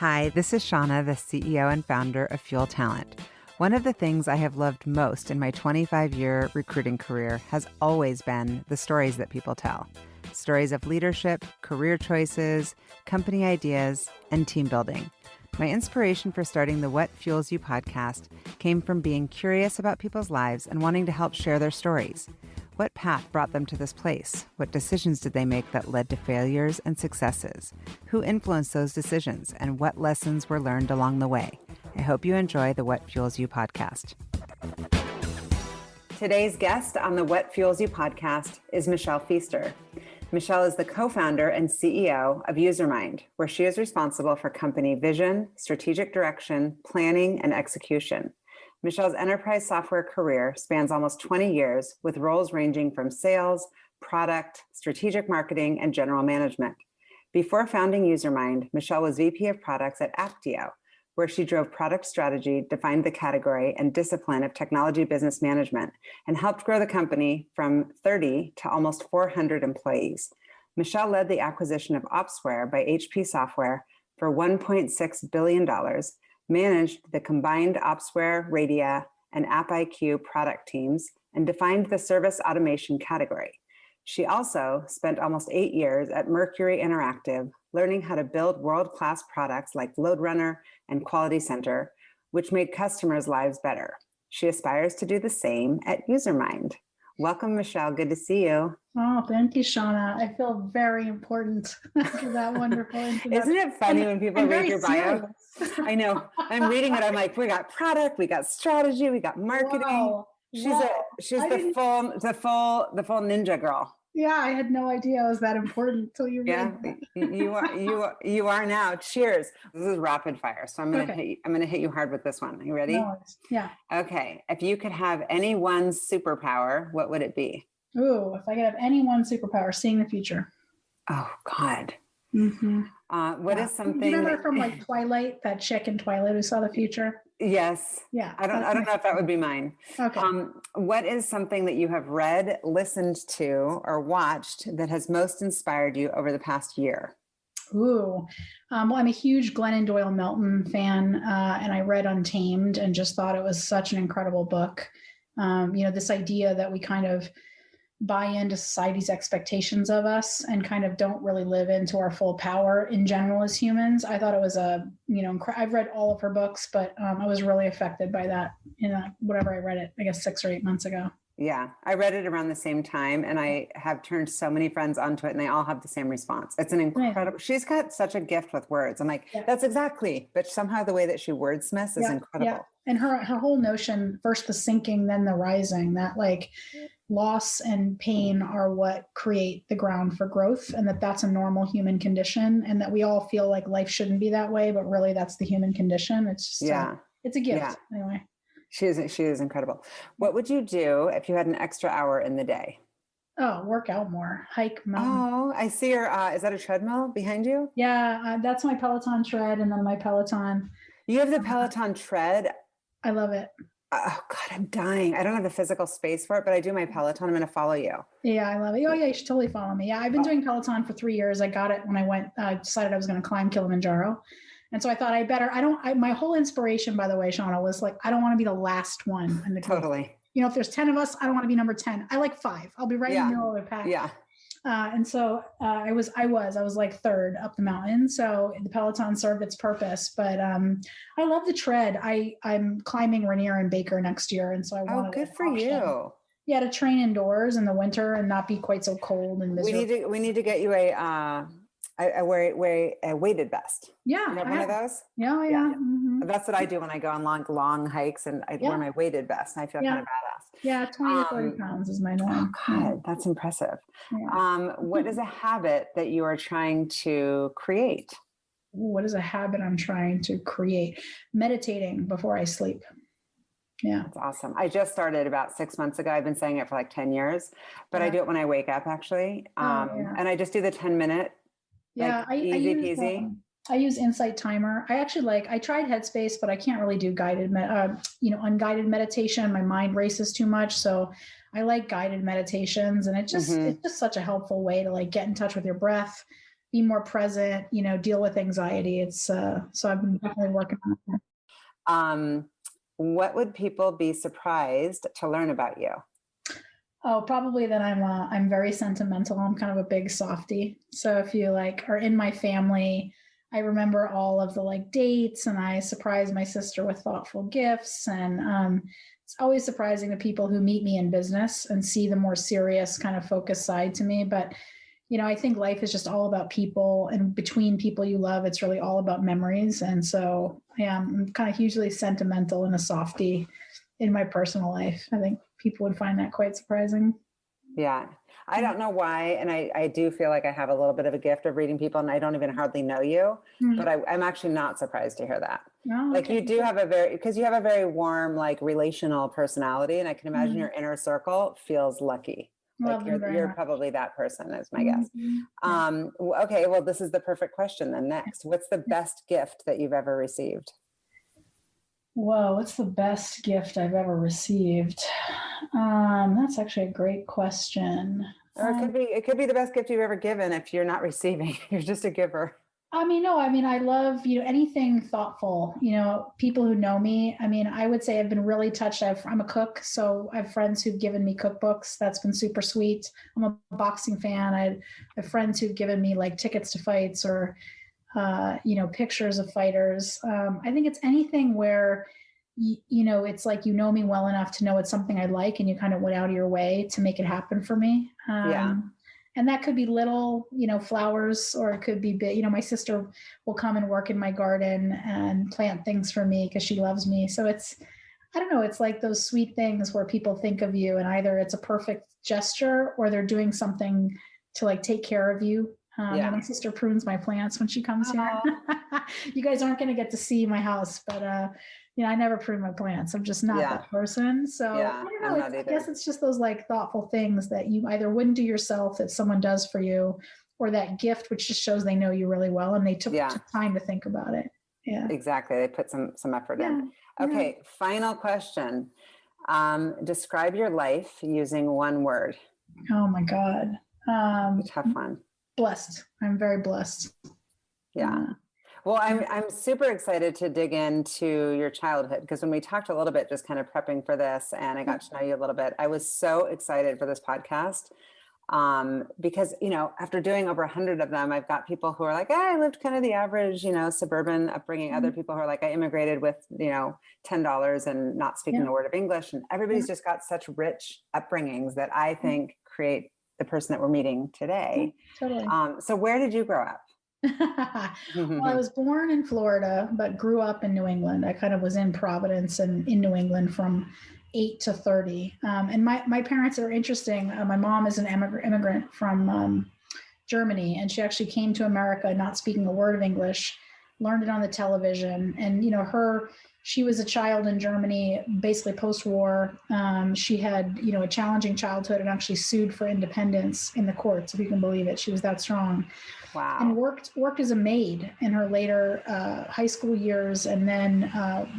Hi, this is Shauna, the CEO and founder of Fuel Talent. One of the things I have loved most in my 25-year recruiting career has always been the stories that people tell. Stories of leadership, career choices, company ideas, and team building. My inspiration for starting the What Fuels You podcast came from being curious about people's lives and wanting to help share their stories. What path brought them to this place? What decisions did they make that led to failures and successes? Who influenced those decisions, and what lessons were learned along the way? I hope you enjoy the What Fuels You podcast. Today's guest on the What Fuels You podcast is Michel Feaster. Michel is the co-founder and CEO of Usermind, where she is responsible for company vision, strategic direction, planning, and execution. Michel's enterprise software career spans almost 20 years, with roles ranging from sales, product, strategic marketing, and general management. Before founding Usermind, Michel was VP of products at Apptio, where she drove product strategy, defined the category and discipline of technology business management, and helped grow the company from 30 to almost 400 employees. Michel led the acquisition of Opsware by HP Software for $1.6 billion, managed the combined Opsware, Radia, and AppIQ product teams, and defined the service automation category. She also spent almost 8 years at Mercury Interactive, learning how to build world-class products like LoadRunner and QualityCenter, which made customers' lives better. She aspires to do the same at Usermind. Welcome, Michel. Good to see you. Oh, thank you, Shauna. I feel very important for that wonderful introduction. Isn't it funny when people read your bio? I know. I'm reading it. I'm like, we got product, we got strategy, we got marketing. Wow. She's the full ninja girl. Yeah, I had no idea it was that important until you read that. You are now. Cheers. This is rapid fire, so I'm gonna hit you hard with this one. Are you ready? No, yeah. Okay. If you could have any one superpower, what would it be? Ooh, if I could have any one superpower, seeing the future. Oh God. Mm-hmm. What is something? Do you remember from like Twilight, that chick in Twilight who saw the future? Yes. Yeah. I don't know if that would be mine. Okay. What is something that you have read, listened to, or watched that has most inspired you over the past year? Ooh. Well, I'm a huge Glennon Doyle Melton fan, and I read Untamed and just thought it was such an incredible book. This idea that we kind of buy into society's expectations of us and kind of don't really live into our full power in general as humans. I thought it was I've read all of her books, but I was really affected by that whatever I read it, I guess 6 or 8 months ago. Yeah, I read it around the same time, and I have turned so many friends onto it, and they all have the same response. It's an incredible, she's got such a gift with words. I'm like, That's exactly, but somehow the way that she wordsmiths is incredible. Yeah. And her whole notion, first the sinking, then the rising, that like loss and pain are what create the ground for growth, and that's a normal human condition, and that we all feel like life shouldn't be that way, but really that's the human condition. It's just, it's a gift anyway. She is incredible. What would you do if you had an extra hour in the day? Oh, work out more, hike, mountain. Oh, I see your, is that a treadmill behind you? Yeah, that's my Peloton tread, and then my Peloton. You have the Peloton tread? I love it. Oh God, I'm dying. I don't have the physical space for it, but I do my Peloton. I'm going to follow you. Yeah, I love it. Oh yeah, you should totally follow me. Yeah, I've been doing Peloton for 3 years. I got it when I decided I was going to climb Kilimanjaro. And so I thought my whole inspiration, by the way, Shauna, was like, I don't want to be the last one in the group. Totally. If there's 10 of us, I don't want to be number 10. I like 5. I'll be right in the middle of the pack. Yeah. And so I was like third up the mountain. So the Peloton served its purpose, but I love the tread. I'm climbing Rainier and Baker next year. And so I wanted good for you. Yeah. To train indoors in the winter and not be quite so cold and miserable. We need to get you a weighted vest. Yeah. You have one of those? Yeah. Mm-hmm. That's what I do when I go on long hikes, and I wear my weighted vest, and I feel kind of badass. Yeah. 20 to 30 pounds is my norm. Oh God, that's impressive. Yeah. What is a habit that you are trying to create? What is a habit I'm trying to create? Meditating before I sleep. Yeah. That's awesome. I just started about 6 months ago. I've been saying it for like 10 years, but I do it when I wake up actually. And I just do the 10-minute, easy peasy. I use Insight Timer. I tried Headspace, but I can't really do unguided meditation. My mind races too much. So I like guided meditations, and it's just such a helpful way to like get in touch with your breath, be more present, deal with anxiety. It's so I've been definitely working on it. Um, What would people be surprised to learn about you? Oh, probably that I'm very sentimental. I'm kind of a big softie. So if you are in my family, I remember all of the dates, and I surprise my sister with thoughtful gifts. And it's always surprising to people who meet me in business and see the more serious kind of focused side to me. But I think life is just all about people, and between people you love, it's really all about memories. And so, yeah, I'm kind of hugely sentimental and a softie in my personal life. I think people would find that quite surprising. Yeah. I don't know why. And I do feel like I have a little bit of a gift of reading people, and I don't even hardly know you, but I'm actually not surprised to hear that. Oh, okay. You do have because you have a very warm, relational personality. And I can imagine your inner circle feels lucky. You're probably that person, is my guess. Okay. Well, this is the perfect question then next. What's the best gift that you've ever received? Whoa, what's the best gift I've ever received? That's actually a great question. Or it could be the best gift you've ever given if you're not receiving. You're just a giver. I love, anything thoughtful, people who know me. I would say I've been really touched. I'm a cook, so I have friends who've given me cookbooks. That's been super sweet. I'm a boxing fan. I have friends who've given me tickets to fights or, pictures of fighters. I think it's anything where, it's me well enough to know it's something I like, and you kind of went out of your way to make it happen for me. And that could be little, flowers, or it could be big. My sister will come and work in my garden and plant things for me because she loves me. So I don't know, it's those sweet things where people think of you, and either it's a perfect gesture or they're doing something to take care of you. My sister prunes my plants when she comes here. You guys aren't going to get to see my house, but I never prune my plants. I'm just not that person. So I don't know. I guess it's just those thoughtful things that you either wouldn't do yourself that someone does for you, or that gift which just shows they know you really well and they took time to think about it. Yeah, exactly. They put some effort in. Okay, final question. Describe your life using one word. Oh my God. A tough one. Blessed. I'm very blessed. Yeah. Well, I'm super excited to dig into your childhood, because when we talked a little bit, just kind of prepping for this, and I got to know you a little bit, I was so excited for this podcast. Because, after doing over 100 of them, I've got people who are like, I lived kind of the average, suburban upbringing. Other people who are like, I immigrated with, $10 and not speaking a word of English. And everybody's just got such rich upbringings that I think create the person that we're meeting today. Totally. So where did you grow up? Well, I was born in Florida, but grew up in New England. I kind of was in Providence and in New England from 8 to 30. And my parents are interesting. My mom is an immigrant from Germany, and she actually came to America not speaking a word of English, learned it on the television. And, she was a child in Germany, basically post-war. She had, a challenging childhood and actually sued for independence in the courts, if you can believe it. She was that strong. Wow. And worked as a maid in her later high school years, and then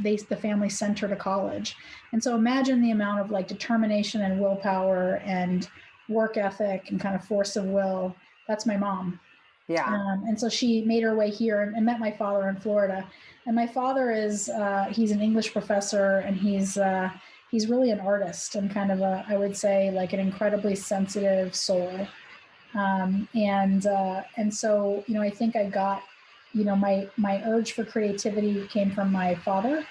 the family sent her to college. And so imagine the amount of determination and willpower and work ethic and kind of force of will. That's my mom. Yeah. And so she made her way here and met my father in Florida. And my father he's an English professor, and he's really an artist and kind of I would say an incredibly sensitive soul. And so, I think I got, my urge for creativity came from my father.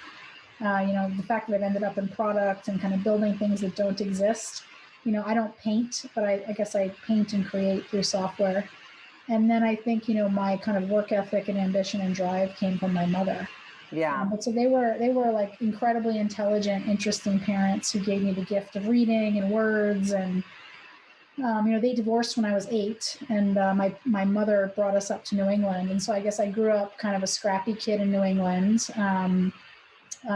The fact that I've ended up in product and kind of building things that don't exist. I don't paint, but I guess I paint and create through software. And then I think, my kind of work ethic and ambition and drive came from my mother. Yeah. But so they were incredibly intelligent, interesting parents who gave me the gift of reading and words. And, they divorced when I was 8, and my mother brought us up to New England. And so I guess I grew up kind of a scrappy kid in New England,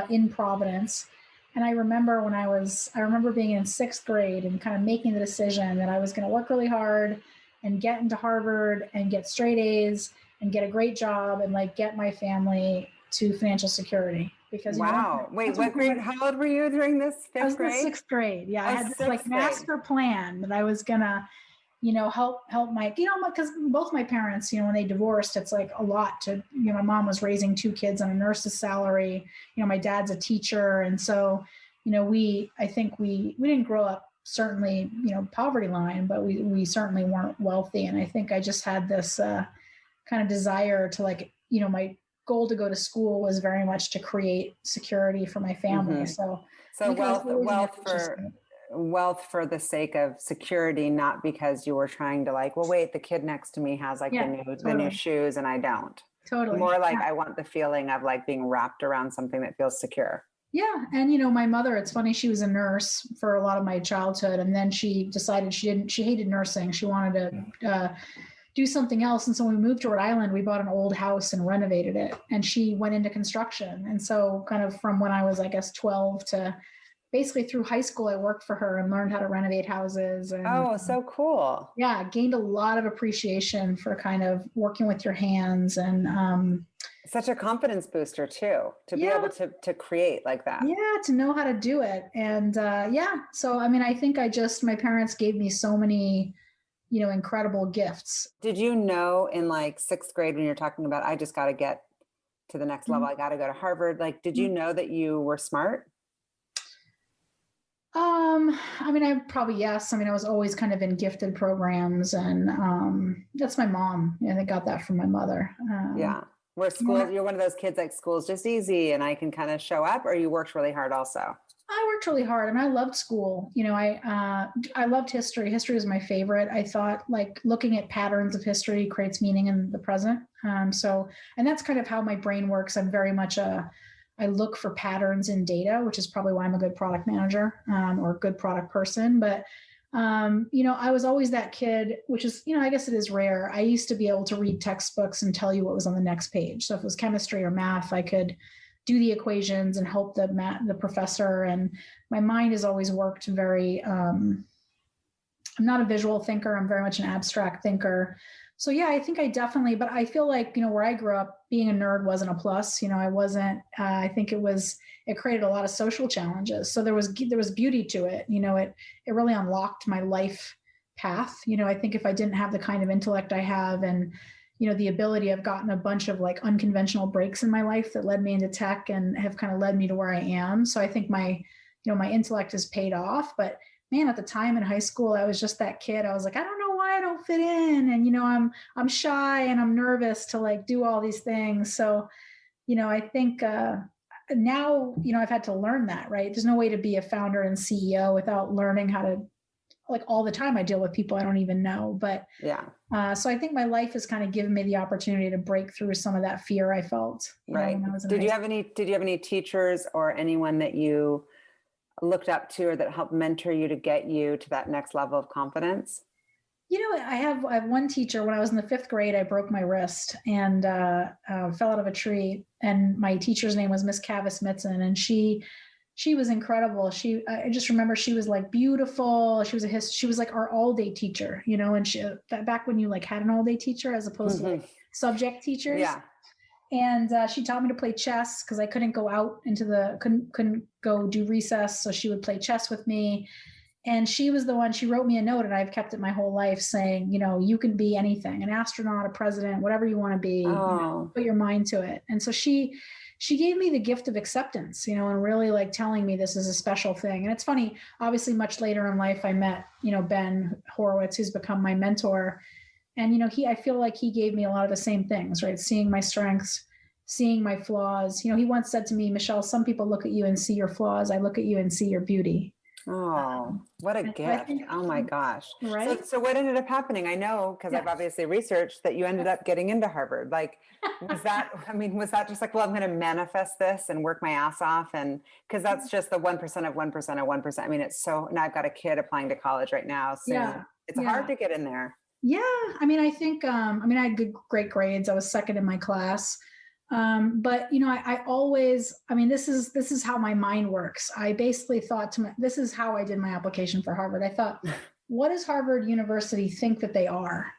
in Providence. And I remember being in 6th grade and kind of making the decision that I was going to work really hard and get into Harvard and get straight A's and get a great job and get my family to financial security. Because wow. Wait, what grade? How old were you during this 5th grade? I was in 6th grade. Yeah. I had this master plan that I was gonna, help my, because both my parents, when they divorced, it's like a lot to, my mom was raising 2 kids on a nurse's salary, my dad's a teacher. And so, I think we didn't grow up certainly, poverty line, but we certainly weren't wealthy. And I think I just had this kind of desire to my goal to go to school was very much to create security for my family. So wealth for the sake of security, not because you were trying to the kid next to me has the new shoes and I don't. Totally. More I want the feeling of being wrapped around something that feels secure. Yeah. And, my mother, it's funny, she was a nurse for a lot of my childhood. And then she decided she hated nursing. She wanted to do something else. And so when we moved to Rhode Island, we bought an old house and renovated it. And she went into construction. And so kind of from when I was, 12 to basically through high school, I worked for her and learned how to renovate houses. And, so cool. Yeah. Gained a lot of appreciation for kind of working with your hands and, such a confidence booster too, to be able to create like that. Yeah. To know how to do it. And, so, I think my parents gave me so many, incredible gifts. Did you know in 6th grade when you're talking about, I just got to get to the next level, I got to go to Harvard. Did you know that you were smart? I probably, yes. I was always kind of in gifted programs and, that's my mom. I think got that from my mother. Where school, you're one of those kids school's just easy and I can kind of show up, or you worked really hard also? I worked really hard. I loved school. I loved history. History was my favorite. I thought looking at patterns of history creates meaning in the present. And that's kind of how my brain works. I'm very much I look for patterns in data, which is probably why I'm a good product manager or a good product person. But, I was always that kid, which is, I guess it is rare. I used to be able to read textbooks and tell you what was on the next page. So if it was chemistry or math, I could do the equations and help the professor. And my mind has always worked very, I'm not a visual thinker. I'm very much an abstract thinker. So yeah, I think I definitely, but I feel where I grew up, being a nerd wasn't a plus. I wasn't, I think it created a lot of social challenges. So there was beauty to it. It really unlocked my life path. I think if I didn't have the kind of intellect I have and, the ability, I've gotten a bunch of unconventional breaks in my life that led me into tech and have kind of led me to where I am. So I think my intellect has paid off, but man, at the time in high school, I was just that kid. I was I don't know why I don't fit in. And, I'm shy and I'm nervous to do all these things. So, I think now, I've had to learn that, right? There's no way to be a founder and CEO without learning how to, all the time I deal with people I don't even know, but yeah. So I think my life has kind of given me the opportunity to break through some of that fear I felt. Right. Did you have any teachers or anyone that you looked up to or that helped mentor you to get you to that next level of confidence? I have one teacher. When I was in the 5th grade, I broke my wrist and fell out of a tree. And my teacher's name was Miss Cavis Mitzen, and she was incredible. I just remember she was beautiful. She was our all-day teacher, and she, back when you had an all-day teacher as opposed to subject teachers. Yeah. And she taught me to play chess because I couldn't go out couldn't go do recess. So she would play chess with me. And she was the one, she wrote me a note, and I've kept it my whole life saying, you can be anything, an astronaut, a president, whatever you want to be, put your mind to it. And so she gave me the gift of acceptance, and really telling me this is a special thing. And it's funny, obviously much later in life, I met, Ben Horowitz, who's become my mentor. And, I feel like he gave me a lot of the same things, right? Seeing my strengths, seeing my flaws. He once said to me, Michelle, some people look at you and see your flaws. I look at you and see your beauty. Oh, what a gift. Oh my gosh. Right. So what ended up happening? I know, because I've obviously researched that you ended up getting into Harvard. Was that just well, I'm going to manifest this and work my ass off? And because that's just the 1% of 1% of 1%. It's so, now I've got a kid applying to college right now. So it's hard to get in there. Yeah. I think, I had great grades. I was second in my class. But I always, this is how my mind works. I basically thought this is how I did my application for Harvard. I thought, what does Harvard University think that they are?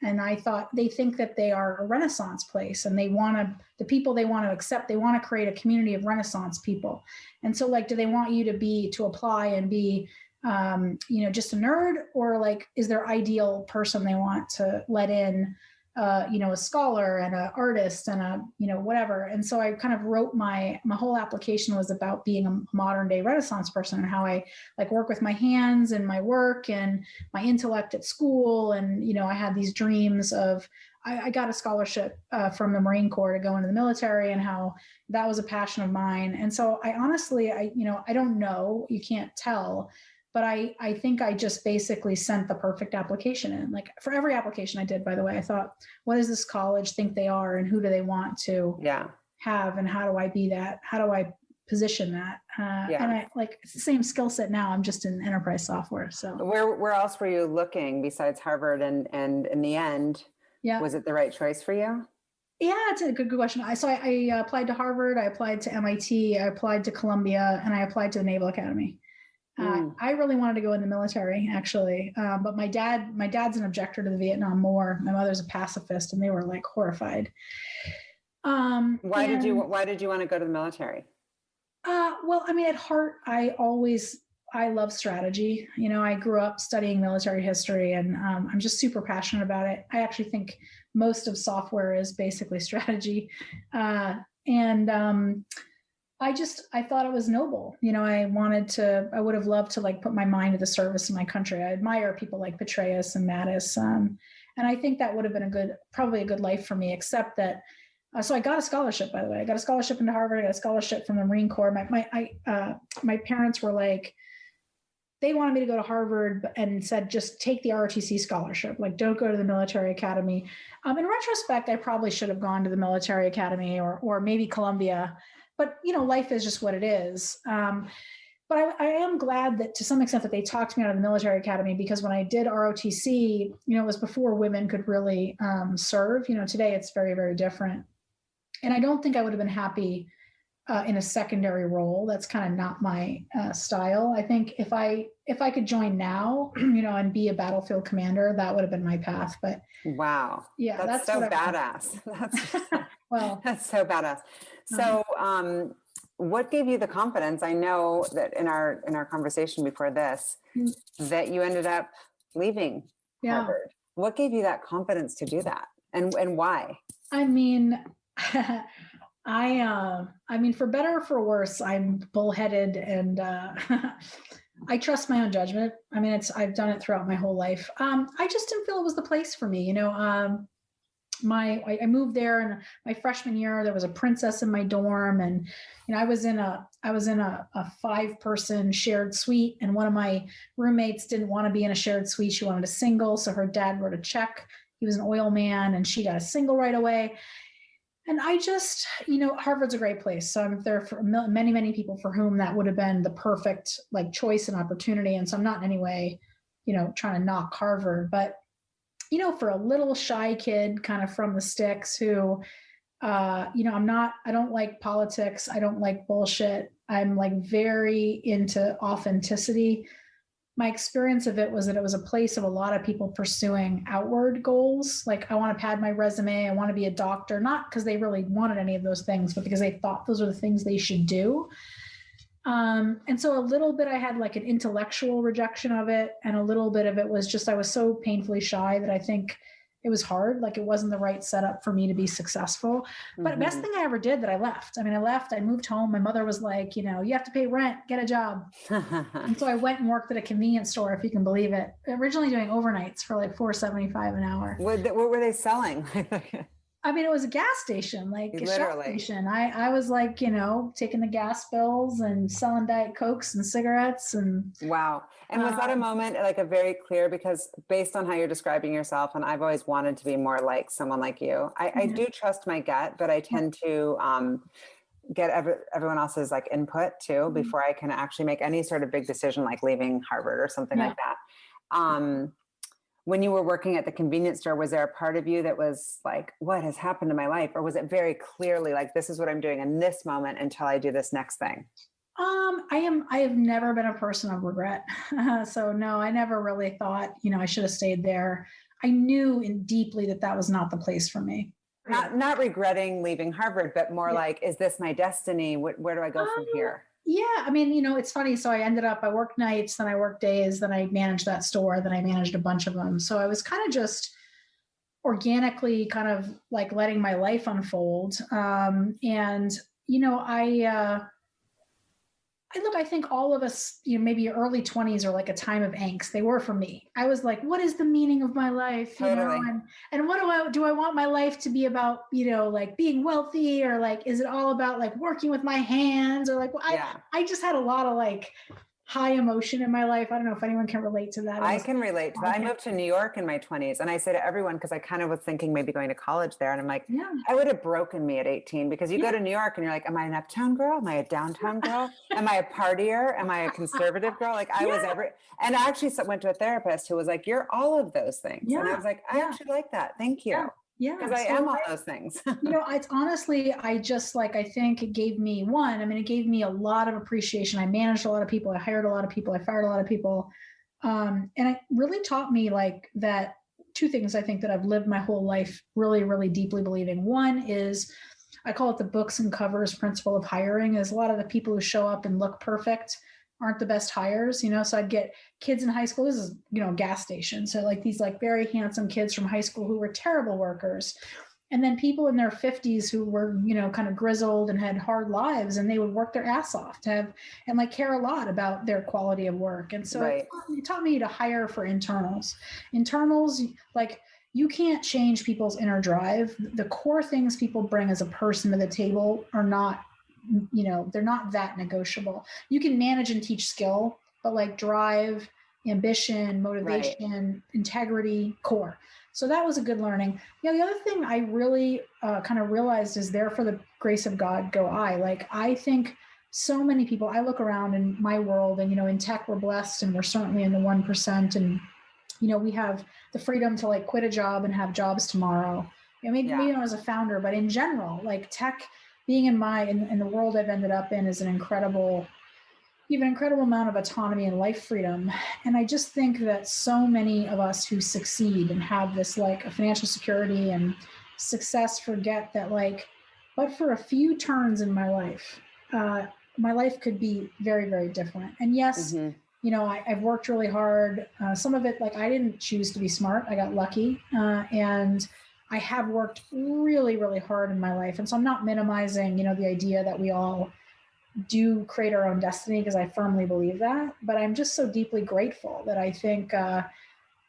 And I thought they think that they are a Renaissance place, and the people they want to accept, they want to create a community of Renaissance people. And so do they want you to apply and be just a nerd, or like, is their ideal person they want to let in, a scholar and an artist and whatever. And so I kind of wrote my whole application was about being a modern day Renaissance person and how I like work with my hands and my work and my intellect at school. And, I had these dreams of, I got a scholarship from the Marine Corps to go into the military, and how that was a passion of mine. And so I honestly, I don't know, you can't tell, but I think I just basically sent the perfect application in. Like for every application I did, by the way, I thought, what does this college think they are, and who do they want to have, and how do I be that? How do I position that? And I like, it's the same skill set now. I'm just in enterprise software. So where else were you looking besides Harvard? And in the end, was it the right choice for you? Yeah, it's a good question. I applied to Harvard, I applied to MIT, I applied to Columbia, and I applied to the Naval Academy. I really wanted to go in the military, actually, but my dad's an objector to the Vietnam War. My mother's a pacifist, and they were like horrified. Why did you want to go to the military? Well, I mean, at heart, I love strategy. I grew up studying military history, and I'm just super passionate about it. I actually think most of software is basically strategy, I thought it was noble. I would have loved to like put my mind to the service of my country. I admire people like Petraeus and Mattis. And I think that would have been probably a good life for me, except that, so I got a scholarship, by the way. I got a scholarship into Harvard. I got a scholarship from the Marine Corps. My parents were like, they wanted me to go to Harvard and said, just take the ROTC scholarship. Like, don't go to the military academy. In retrospect, I probably should have gone to the military academy or maybe Columbia. But, life is just what it is. But I am glad that to some extent that they talked me out of the military academy, because when I did ROTC, it was before women could really serve. Today it's very, very different. And I don't think I would have been happy in a secondary role. That's kind of not my style. I think if I could join now, and be a battlefield commander, that would have been my path. But wow, yeah, that's so badass. That's so badass. So, what gave you the confidence? I know that in our conversation before this, that you ended up leaving Harvard. What gave you that confidence to do that, and why? I mean, I mean, for better or for worse, I'm bullheaded, and I trust my own judgment. I mean, I've done it throughout my whole life. I just didn't feel it was the place for me. I moved there, and my freshman year, there was a princess in my dorm, and I was in a 5-person shared suite, and one of my roommates didn't want to be in a shared suite. She wanted a single, so her dad wrote a check. He was an oil man, and she got a single right away. And I just, Harvard's a great place. So I'm there for many, many people for whom that would have been the perfect like choice and opportunity. And so I'm not in any way, trying to knock Harvard, but for a little shy kid kind of from the sticks who, I don't like politics. I don't like bullshit. I'm like very into authenticity. My experience of it was that it was a place of a lot of people pursuing outward goals. Like, I want to pad my resume. I want to be a doctor, not because they really wanted any of those things, but because they thought those were the things they should do. And so a little bit I had like an intellectual rejection of it, and a little bit of it was just I was so painfully shy that I think it was hard. Like, it wasn't the right setup for me to be successful. But best thing I ever did that I left. I mean, I moved home. My mother was like, you have to pay rent, get a job. And so I went and worked at a convenience store, if you can believe it. Originally doing overnights for like $4.75 an hour. What were they selling? I mean, it was a gas station, like a shop station. I was like, taking the gas bills and selling Diet Cokes and cigarettes. And wow. And was that a moment like a very clear, because based on how you're describing yourself, and I've always wanted to be more like someone like you, I do trust my gut, but I tend to get everyone else's like input too, before I can actually make any sort of big decision, like leaving Harvard or something like that. When you were working at the convenience store, was there a part of you that was like, what has happened to my life? Or was it very clearly like, this is what I'm doing in this moment until I do this next thing? I have never been a person of regret. So no, I never really thought, I should have stayed there. I knew deeply that was not the place for me. Not regretting leaving Harvard, but more like, is this my destiny? Where do I go from here? Yeah. I mean, it's funny. So I worked nights, then I worked days, then I managed that store, then I managed a bunch of them. So I was kind of just organically kind of like letting my life unfold. And, I think all of us, maybe your early 20s are like a time of angst. They were for me. I was like, what is the meaning of my life? Totally. And what do I want my life to be about, like being wealthy, or like, is it all about like working with my hands, or like, I just had a lot of like high emotion in my life. I don't know if anyone can relate to that. I can relate to that. I moved to New York in my 20s, and I say to everyone, because I kind of was thinking maybe going to college there, and I'm like, I would have broken me at 18, because you go to New York and you're like, am I an uptown girl? Am I a downtown girl? Am I a partier? Am I a conservative girl? Like I was and I actually went to a therapist who was like, you're all of those things. And I was like, I actually like that. Thank you. Yeah. Because I am all those things. It's honestly, I think it gave me it gave me a lot of appreciation. I managed a lot of people. I hired a lot of people. I fired a lot of people. And it really taught me like that two things I think that I've lived my whole life really, really deeply believing. One is, I call it the books and covers principle of hiring, is a lot of the people who show up and look perfect aren't the best hires, so I'd get kids in high school. This is, gas station. So like these like very handsome kids from high school who were terrible workers. And then people in their 50s who were, kind of grizzled and had hard lives, and they would work their ass off and like care a lot about their quality of work. And so it taught me to hire for internals. Internals, like, you can't change people's inner drive. The core things people bring as a person to the table are not, they're not that negotiable. You can manage and teach skill, but like drive, ambition, motivation, integrity, core. So that was a good learning. The other thing I really kind of realized is, there for the grace of God go I. Like, I think so many people, I look around in my world, and, in tech, we're blessed, and we're certainly in the 1%. And, we have the freedom to like quit a job and have jobs tomorrow. Maybe not as a founder, but in general, like tech, being in the world I've ended up in, is you have an incredible amount of autonomy and life freedom. And I just think that so many of us who succeed and have this like a financial security and success forget that like, but for a few turns in my life could be very, very different. And yes, I've worked really hard. Some of it, like, I didn't choose to be smart. I got lucky. And I have worked really, really hard in my life. And so I'm not minimizing, the idea that we all do create our own destiny, because I firmly believe that. But I'm just so deeply grateful that I think,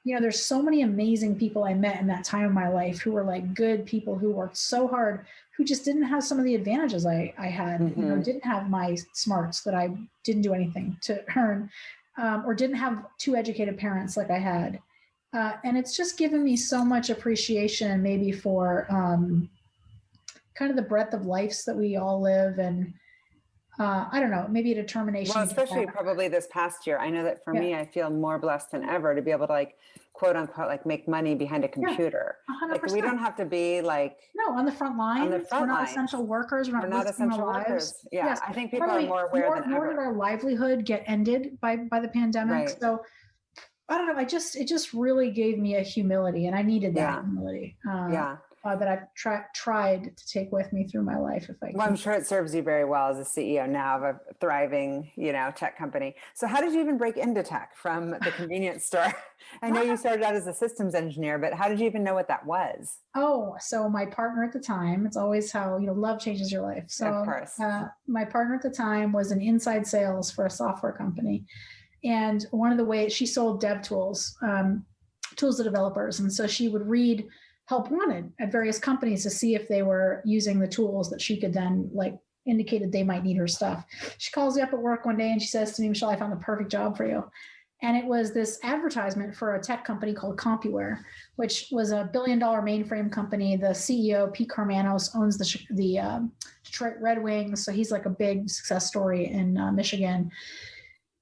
there's so many amazing people I met in that time of my life who were like good people who worked so hard, who just didn't have some of the advantages I had, didn't have my smarts that I didn't do anything to earn, or didn't have two educated parents like I had. And it's just given me so much appreciation, maybe for kind of the breadth of lives that we all live. And I don't know, maybe a determination. Well, especially probably this past year. I know that for me, I feel more blessed than ever to be able to like, quote unquote, like make money behind a computer. 100%. Like, we don't have to be like on the front line. We're not essential workers. We're not essential workers. Yeah, yes. I think people are more aware than ever. Nor did our livelihood get ended by the pandemic. Right. So I don't know. It just really gave me a humility, and I needed that humility. That I've tried to take with me through my life. If I can. Well, I'm sure it serves you very well as a CEO now of a thriving, tech company. So how did you even break into tech from the convenience store? I know you started out as a systems engineer, but how did you even know what that was? Oh, so my partner at the time, it's always how, love changes your life. So of course. My partner at the time was in inside sales for a software company. And one of the ways she sold dev tools, tools to developers. And so she would read help wanted at various companies to see if they were using the tools that she could then like indicated they might need her stuff. She calls me up at work one day and she says to me, Michelle, I found the perfect job for you. And it was this advertisement for a tech company called CompuWare, which was a $1 billion mainframe company. The CEO, Pete Carmanos, owns the Detroit Red Wings. So he's like a big success story in Michigan.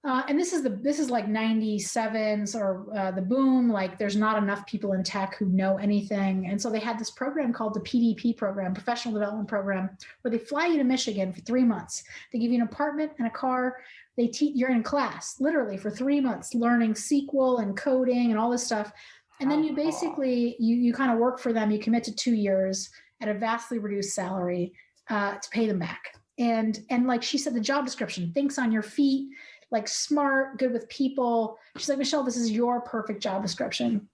And this is like 97s or the boom, like there's not enough people in tech who know anything. And so they had this program called the PDP program, Professional Development Program, where they fly you to Michigan for 3 months. They give you an apartment and a car. They teach, you're in class literally for 3 months, learning SQL and coding and all this stuff. And then you basically, you kind of work for them. You commit to 2 years at a vastly reduced salary to pay them back. And like she said, the job description, thinks on your feet, like smart, good with people. She's like, Michelle, this is your perfect job description.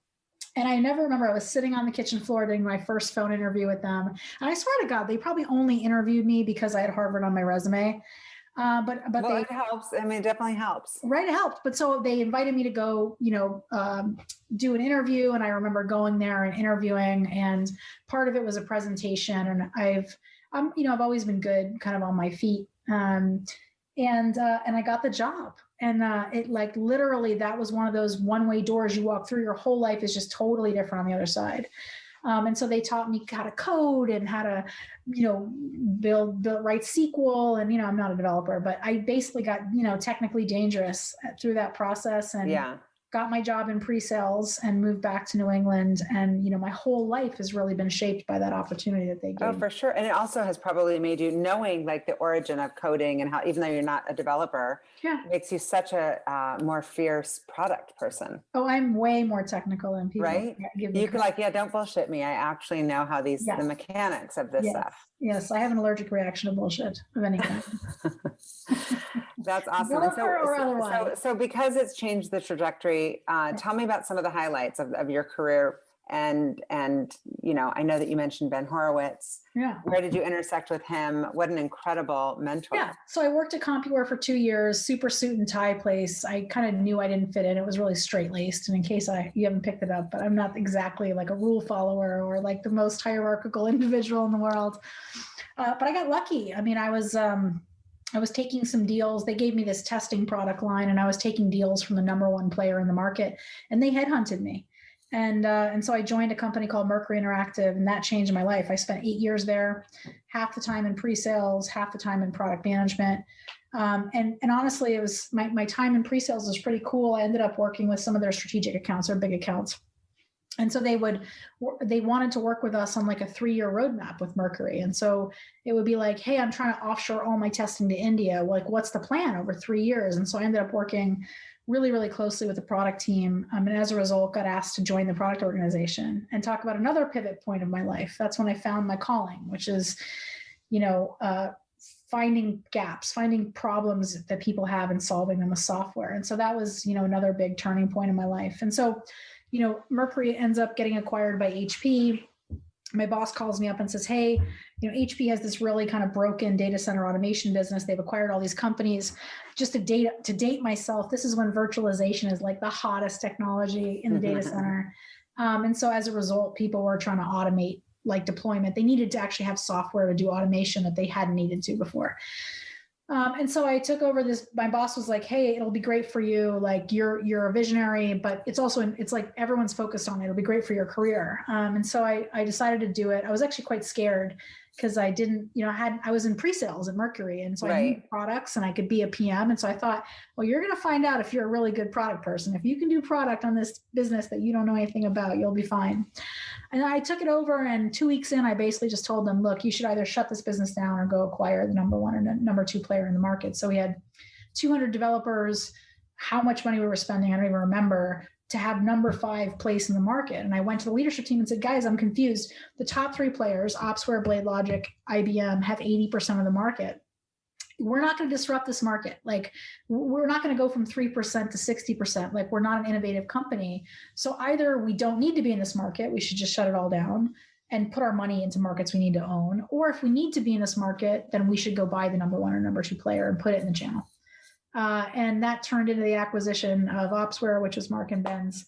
And I never remember, I was sitting on the kitchen floor doing my first phone interview with them. And I swear to God, they probably only interviewed me because I had Harvard on my resume. But well, they, it helps. I mean, it definitely helps. Right, it helped. But so they invited me to go, do an interview. And I remember going there and interviewing, and part of it was a presentation. And I've always been good kind of on my feet. And I got the job. And it like literally, that was one of those one-way doors you walk through. Your whole life is just totally different on the other side. And so they taught me how to code and how to, write SQL. And, I'm not a developer, but I basically got, technically dangerous through that process, and got my job in pre-sales and moved back to New England. And, my whole life has really been shaped by that opportunity that they gave. Oh, for sure. And it also has probably made you, knowing like the origin of coding and how, even though you're not a developer, makes you such a more fierce product person. Oh, I'm way more technical than people. Right? You can like, don't bullshit me. I actually know how the mechanics of this stuff. Yes, I have an allergic reaction to bullshit of any kind. That's awesome. So because it's changed the trajectory, tell me about some of the highlights of your career. And I know that you mentioned Ben Horowitz. Yeah. Where did you intersect with him? What an incredible mentor. Yeah. So I worked at CompuWare for 2 years, super suit and tie place. I kind of knew I didn't fit in. It was really straight laced. And in case you haven't picked it up, but I'm not exactly like a rule follower or like the most hierarchical individual in the world. But I got lucky. I mean, I was taking some deals. They gave me this testing product line, and I was taking deals from the number one player in the market, and they headhunted me. And so I joined a company called Mercury Interactive, and that changed my life. I spent 8 years there, half the time in pre-sales, half the time in product management. And honestly, it was my time in pre-sales was pretty cool. I ended up working with some of their strategic accounts or big accounts. And so they wanted to work with us on like a 3-year roadmap with Mercury. And so it would be like, hey, I'm trying to offshore all my testing to India. Like, what's the plan over 3 years? And so I ended up working really, really closely with the product team. And as a result, got asked to join the product organization and talk about another pivot point of my life. That's when I found my calling, which is, finding gaps, finding problems that people have and solving them with software. And so that was, another big turning point in my life. And so, Mercury ends up getting acquired by HP. My boss calls me up and says, hey, HP has this really kind of broken data center automation business. They've acquired all these companies. Just to date myself, this is when virtualization is like the hottest technology in the data center. And so as a result, people were trying to automate like deployment. They needed to actually have software to do automation that they hadn't needed to before. And so I took over this. My boss was like, hey, it'll be great for you. Like you're a visionary, but it's like everyone's focused on it. It'll be great for your career. And so I decided to do it. I was actually quite scared because I didn't, I was in pre-sales at Mercury. And so I knew products and I could be a PM. And so I thought, well, you're going to find out if you're a really good product person. If you can do product on this business that you don't know anything about, you'll be fine. And I took it over, and 2 weeks in, I basically just told them, look, you should either shut this business down or go acquire the number one or number two player in the market. So we had 200 developers. How much money we were spending, I don't even remember, to have number 5 place in the market. And I went to the leadership team and said, guys, I'm confused. The top 3 players, Opsware, BladeLogic, IBM, have 80% of the market. We're not going to disrupt this market. Like, we're not going to go from 3% to 60%. Like, we're not an innovative company. So either we don't need to be in this market, we should just shut it all down and put our money into markets we need to own. Or if we need to be in this market, then we should go buy the number 1 or number 2 player and put it in the channel. And that turned into the acquisition of Opsware, which was Mark and Ben's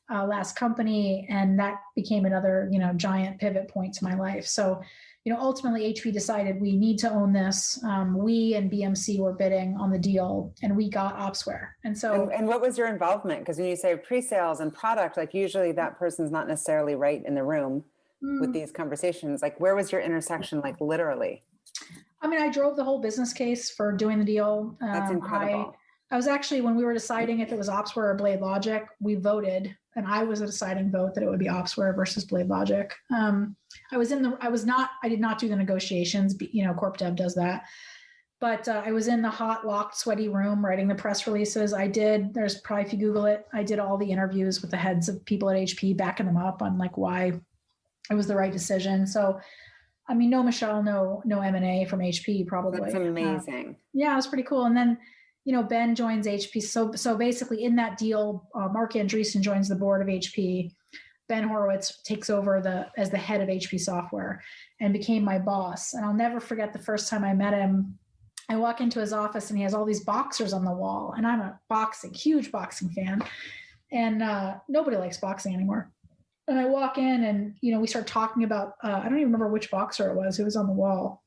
last company. And that became another, giant pivot point to my life. So, ultimately HP decided we need to own this. We and BMC were bidding on the deal, and we got Opsware. And so, and what was your involvement? Because when you say pre-sales and product, like usually that person's not necessarily right in the room with these conversations. Like, where was your intersection? Like, literally? I mean, I drove the whole business case for doing the deal. That's incredible. I was actually, when we were deciding if it was Opsware or BladeLogic, we voted, and I was a deciding vote that it would be Opsware versus BladeLogic. I did not do the negotiations. Corp Dev does that. But I was in the hot, locked, sweaty room writing the press releases. There's probably, if you Google it, I did all the interviews with the heads of people at HP, backing them up on like why it was the right decision. So I mean, no Michelle, no M&A from HP probably. That's amazing. Yeah, it was pretty cool. And then, Ben joins HP. So basically in that deal, Mark Andreessen joins the board of HP. Ben Horowitz takes over as the head of HP software and became my boss. And I'll never forget the first time I met him. I walk into his office and he has all these boxers on the wall. And I'm a huge boxing fan. And nobody likes boxing anymore. And I walk in and, we start talking about, I don't even remember which boxer it was who was on the wall.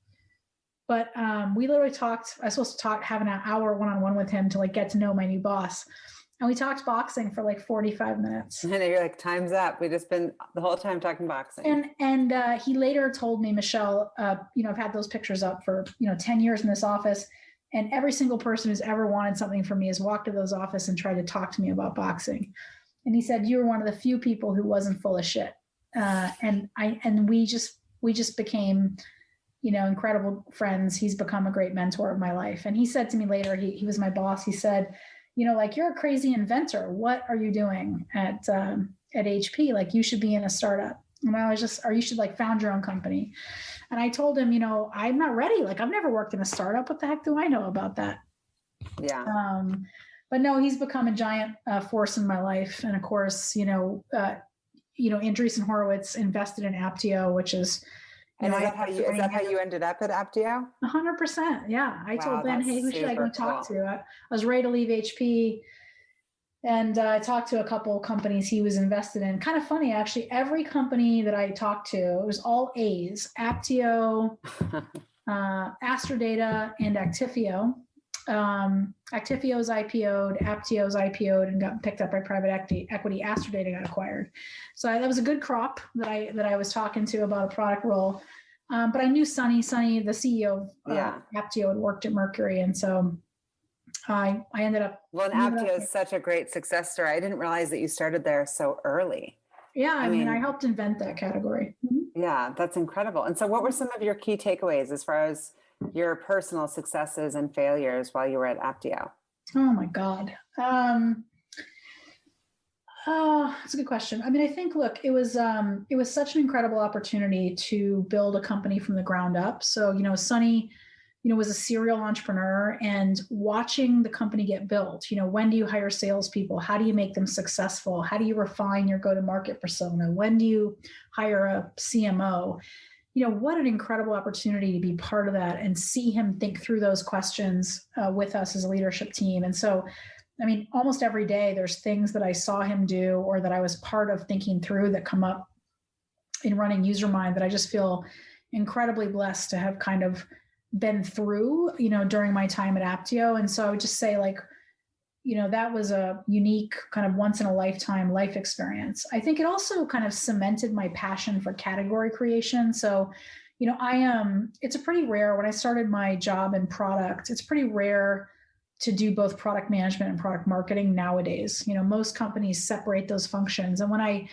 But we literally talked, I was supposed to have an hour one-on-one with him to like get to know my new boss. And we talked boxing for like 45 minutes. And you're like, time's up. We've just been the whole time talking boxing. And he later told me, Michelle, I've had those pictures up for, 10 years in this office. And every single person who's ever wanted something from me has walked to those offices and tried to talk to me about boxing. And he said, you were one of the few people who wasn't full of shit. And we just became, incredible friends. He's become a great mentor of my life. And he said to me later, he was my boss. He said, like, you're a crazy inventor. What are you doing at HP? Like, you should be in a startup. And I was just, or you should like found your own company. And I told him, I'm not ready. Like, I've never worked in a startup. What the heck do I know about that? Yeah. But no, he's become a giant force in my life. And of course, Andreessen Horowitz invested in Apptio, which is, and is that how you ended up at Apptio? 100%. Yeah. I told Ben, hey, who should I go talk to? I was ready to leave HP. And I talked to a couple companies he was invested in. Kind of funny, actually. Every company that I talked to, it was all A's: Apptio, Astrodata, and Actifio. Actifio's IPO'd, Apptio's IPO'd, and got picked up by private equity. Astrodata got acquired. So that was a good crop that I was talking to about a product role. But I knew Sunny, the CEO of Apptio, had worked at Mercury, and so I ended up. Well, and Apptio is such a great success story. I didn't realize that you started there so early. Yeah, I mean, I helped invent that category. Mm-hmm. Yeah, that's incredible. And so what were some of your key takeaways as far as your personal successes and failures while you were at Apptio? Oh my God. That's a good question. I mean, I think, look, it was such an incredible opportunity to build a company from the ground up. So, Sunny, was a serial entrepreneur, and watching the company get built, when do you hire salespeople? How do you make them successful? How do you refine your go-to-market persona? When do you hire a CMO? What an incredible opportunity to be part of that and see him think through those questions with us as a leadership team. And so, I mean, almost every day there's things that I saw him do or that I was part of thinking through that come up in running Usermind that I just feel incredibly blessed to have kind of been through, during my time at Apptio. And so I would just say, like, that was a unique kind of once in a lifetime life experience. I think it also kind of cemented my passion for category creation. So, it's a pretty rare, when I started my job in product, it's pretty rare to do both product management and product marketing nowadays. Most companies separate those functions. And when I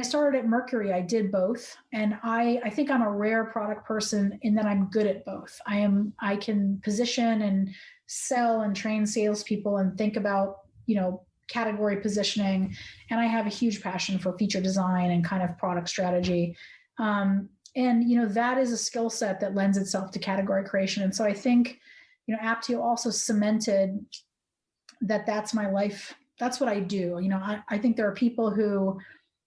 started at Mercury, I did both. And I think I'm a rare product person in that I'm good at both. I can position and sell and train salespeople and think about, category positioning. And I have a huge passion for feature design and kind of product strategy. And that is a skill set that lends itself to category creation. And so I think, Apptio also cemented that that's my life. That's what I do. I think there are people who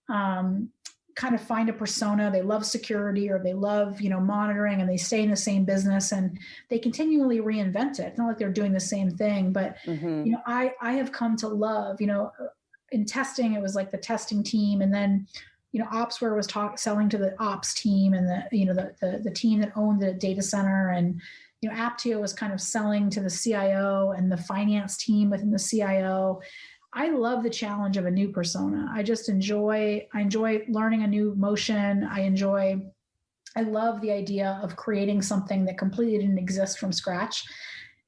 kind of find a persona. They love security or they love, monitoring, and they stay in the same business and they continually reinvent it. It's not like they're doing the same thing, but, I have come to love, in testing, it was like the testing team. And then, Opsware was selling to the ops team and the team that owned the data center. And, Apptio was kind of selling to the CIO and the finance team within the CIO. I love the challenge of a new persona. I enjoy learning a new motion. I love the idea of creating something that completely didn't exist from scratch.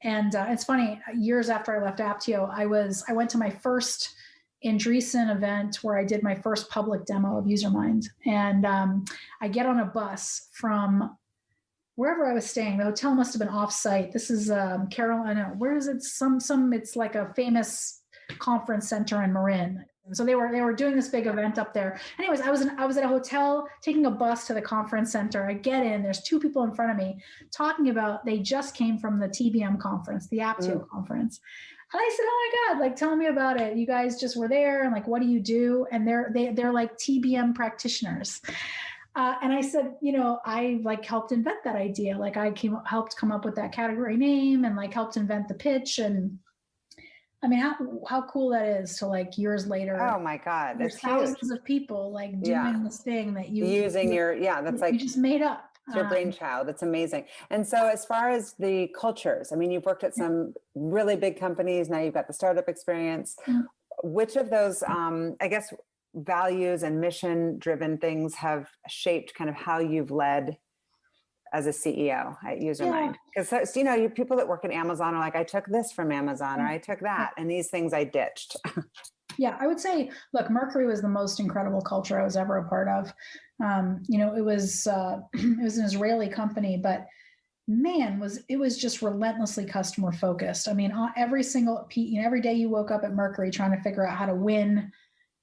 And it's funny, years after I left Apptio, I went to my first Andreessen event where I did my first public demo of Usermind. And I get on a bus from wherever I was staying. The hotel must have been off-site. This is Carolina. Where is it? It's like a famous conference center in Marin. So they were doing this big event up there. Anyways, I was at a hotel taking a bus to the conference center. I get in, there's two people in front of me talking about, they just came from the TBM conference, the Apptio conference. And I said, oh my God, like, tell me about it. You guys just were there, and like, what do you do? And they're like TBM practitioners. And I said, I like helped invent that idea. Like helped come up with that category name and like helped invent the pitch. And I mean, how cool that is to like years later. Oh my God, there's thousands of people like doing this thing that you that's like you just made up. It's your brainchild. It's amazing. And so as far as the cultures, I mean, you've worked at some really big companies. Now you've got the startup experience. Which of those, I guess, values and mission driven things have shaped kind of how you've led as a CEO at Usermind? Because, you people that work at Amazon are like, I took this from Amazon or I took that. And these things I ditched. Yeah, I would say, look, Mercury was the most incredible culture I was ever a part of. It was an Israeli company, but man, it was just relentlessly customer focused. I mean, every day you woke up at Mercury trying to figure out how to win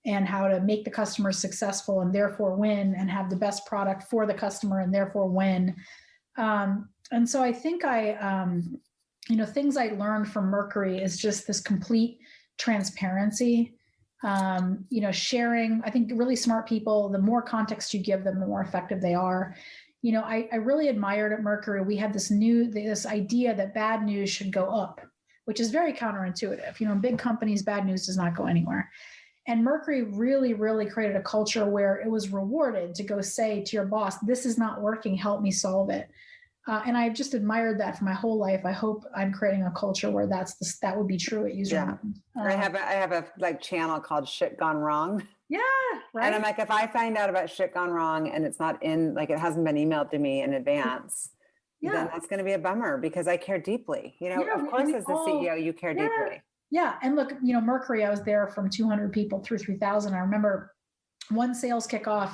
and how to make the customer successful and therefore win, and have the best product for the customer and therefore win. And so I think things I learned from Mercury is just this complete transparency, sharing. I think really smart people, the more context you give them, the more effective they are. I really admired at Mercury, we had this idea that bad news should go up, which is very counterintuitive. In big companies, bad news does not go anywhere. And Mercury really, really created a culture where it was rewarded to go say to your boss, this is not working, help me solve it. And I've just admired that for my whole life. I hope I'm creating a culture where that would be true at Usermind. I have a channel called Shit Gone Wrong. Yeah, right. And I'm like, if I find out about shit gone wrong and it's not it hasn't been emailed to me in advance, then that's going to be a bummer, because I care deeply. Of course, as the CEO, you care deeply. Yeah. And look, Mercury, I was there from 200 people through 3,000. I remember one sales kickoff,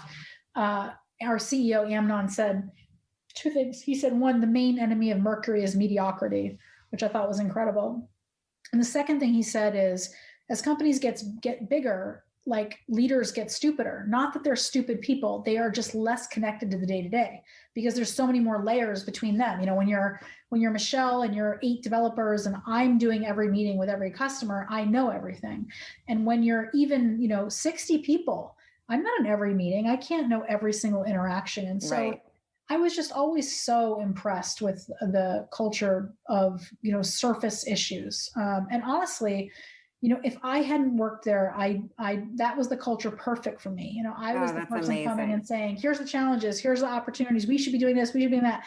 our CEO, Amnon, said two things. He said, one, the main enemy of Mercury is mediocrity, which I thought was incredible. And the second thing he said is, as companies get bigger, like leaders get stupider. Not that they're stupid people. They are just less connected to the day-to-day, because there's so many more layers between them. When you're Michelle and you're 8 developers and I'm doing every meeting with every customer, I know everything. And when you're even, 60 people, I'm not in every meeting. I can't know every single interaction. And so I was just always so impressed with the culture of, surface issues. And honestly, if I hadn't worked there, that was the culture perfect for me. I was the person coming and saying, here's the challenges, here's the opportunities. We should be doing this. We should be doing that.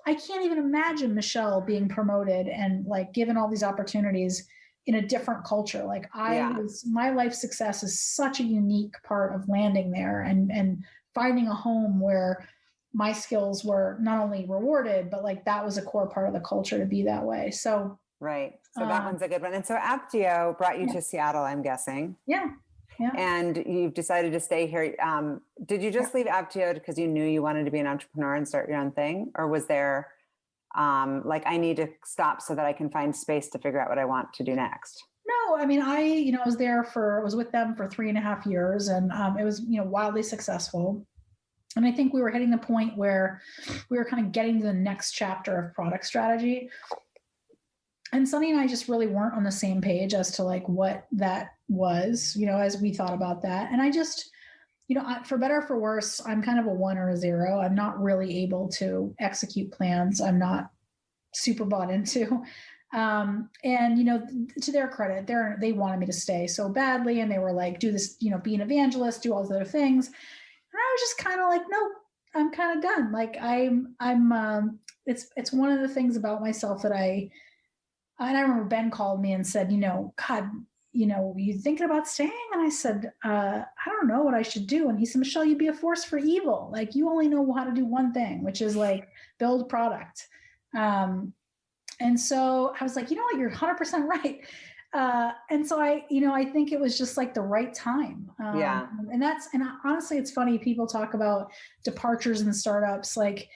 I can't even imagine Michelle being promoted and like given all these opportunities in a different culture. Like my life success is such a unique part of landing there and finding a home where my skills were not only rewarded, but like that was a core part of the culture to be that way. So right. So that one's a good one. And so Apptio brought you to Seattle, I'm guessing. Yeah. Yeah. And you've decided to stay here. Did you just leave Apptio because you knew you wanted to be an entrepreneur and start your own thing? Or was there I need to stop so that I can find space to figure out what I want to do next? No, I mean, I was with them for 3.5 years, and it was, wildly successful. And I think we were hitting the point where we were kind of getting to the next chapter of product strategy. And Sunny and I just really weren't on the same page as to like what that was, as we thought about that. And I just, for better or for worse, I'm kind of a 1 or a 0. I'm not really able to execute plans I'm not super bought into. And, to their credit, they wanted me to stay so badly. And they were like, do this, be an evangelist, do all those other things. And I was just kind of like, nope, I'm kind of done. Like it's one of the things about myself that and I remember Ben called me and said, God, you thinking about staying? And I said, I don't know what I should do. And he said, Michelle, you'd be a force for evil. Like you only know how to do one thing, which is like build product. And so I was like, you know what, you're 100% right. And so I think it was just like the right time. And honestly, it's funny. People talk about departures in startups. Like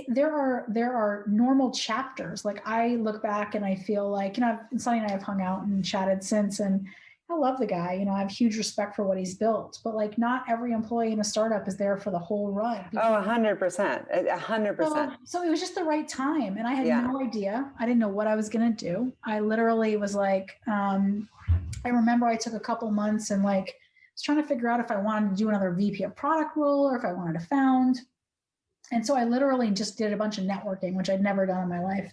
there are normal chapters. Like I look back and I feel like, Sunny and I have hung out and chatted since, and, I love the guy. I have huge respect for what he's built, but like not every employee in a startup is there for the whole run. Oh, 100%, 100%. So it was just the right time. And I had Yeah. no idea. I didn't know what I was going to do. I literally was like, I remember I took a couple months and like was trying to figure out if I wanted to do another VP of product role or if I wanted to found. And so I literally just did a bunch of networking, which I'd never done in my life.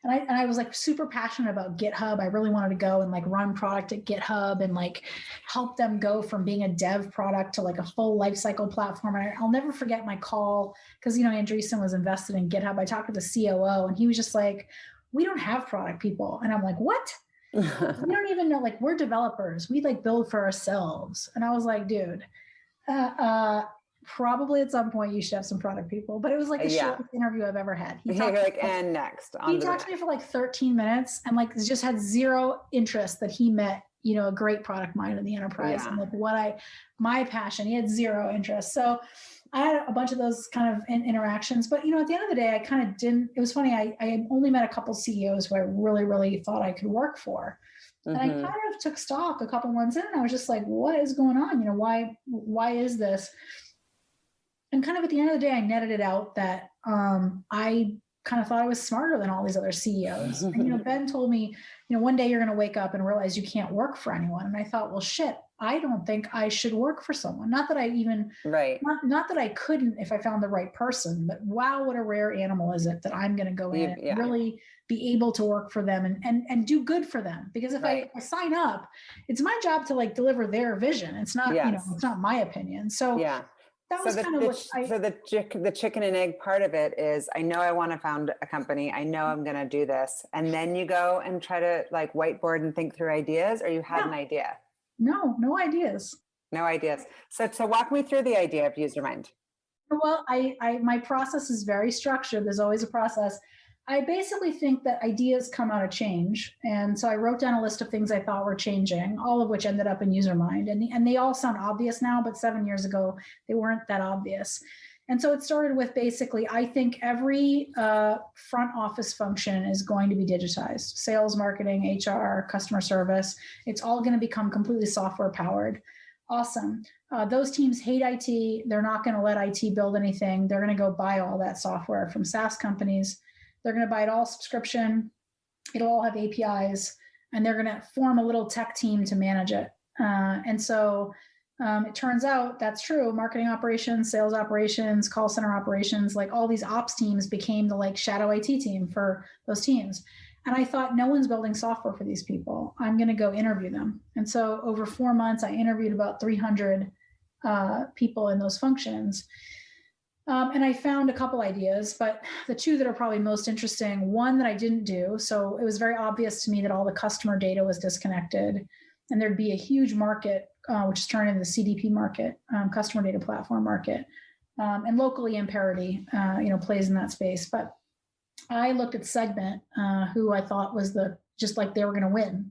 And I was like super passionate about GitHub. I really wanted to go and like run product at GitHub and like help them go from being a dev product to like a full lifecycle platform. And I'll never forget my call because, Andreessen was invested in GitHub. I talked to the COO and he was just like, we don't have product people. And I'm like, what? We don't even know, like we're developers. We like build for ourselves. And I was like, dude, probably at some point you should have some product people, but it was like the shortest interview I've ever had. You're like, and next. He talked to me for like 13 minutes and like just had zero interest that he met, a great product mind in the enterprise and like my passion. He had zero interest. So I had a bunch of those kind of interactions, but at the end of the day, I kind of didn't. It was funny. I only met a couple CEOs who I really, really thought I could work for. And I kind of took stock a couple months in and I was just like, what is going on? Why is this? And kind of at the end of the day, I netted it out that I kind of thought I was smarter than all these other CEOs. And, Ben told me, one day you're going to wake up and realize you can't work for anyone. And I thought, well, shit, I don't think I should work for someone. Not that I even, not that I couldn't if I found the right person, but wow, what a rare animal is it that I'm going to go in and really be able to work for them and do good for them. Because if I sign up, it's my job to like deliver their vision. It's not, it's not my opinion. So that was the chicken and egg part of it is, I know I want to found a company. I know I'm going to do this. And then you go and try to like whiteboard and think through ideas, or you had an idea? No ideas. No ideas. So walk me through the idea of Usermind. Well, my process is very structured. There's always a process. I basically think that ideas come out of change. And so I wrote down a list of things I thought were changing, all of which ended up in Usermind. And they all sound obvious now, but 7 years ago, they weren't that obvious. And so it started with basically, I think every front office function is going to be digitized. Sales, marketing, HR, customer service. It's all going to become completely software powered. Awesome. Those teams hate IT. They're not going to let IT build anything. They're going to go buy all that software from SaaS companies. They're going to buy it all subscription. It'll all have APIs, and they're going to form a little tech team to manage it. And so it turns out that's true. Marketing operations, sales operations, call center operations, like all these ops teams became the like shadow IT team for those teams. And I thought, no one's building software for these people. I'm going to go interview them. And so over 4 months, I interviewed about 300 people in those functions. And I found a couple ideas, but the two that are probably most interesting, one that I didn't do. So it was very obvious to me that all the customer data was disconnected and there'd be a huge market, which is turning into the CDP market, customer data platform market. And locally Imperity, plays in that space. But I looked at Segment, who I thought was just like they were going to win.